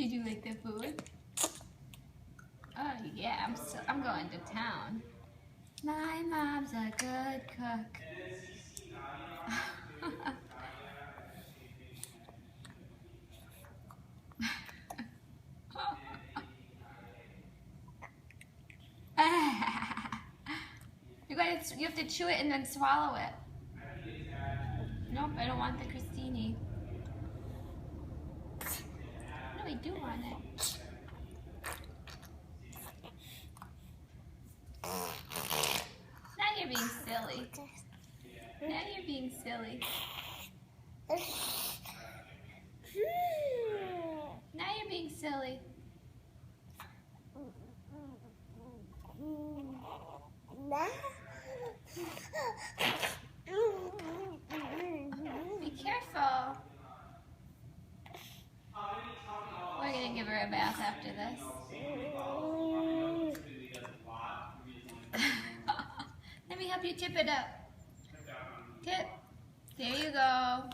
Did you like the food? Oh yeah, I'm going to town. My mom's a good cook. You have to chew it and then swallow it. Nope, I don't want the crostini. No, I do want it. Now you're being silly. Now you're being silly. Now you're being silly. Be careful. We're going to give her a bath after this. Let me help you tip it up. Tip. There you go.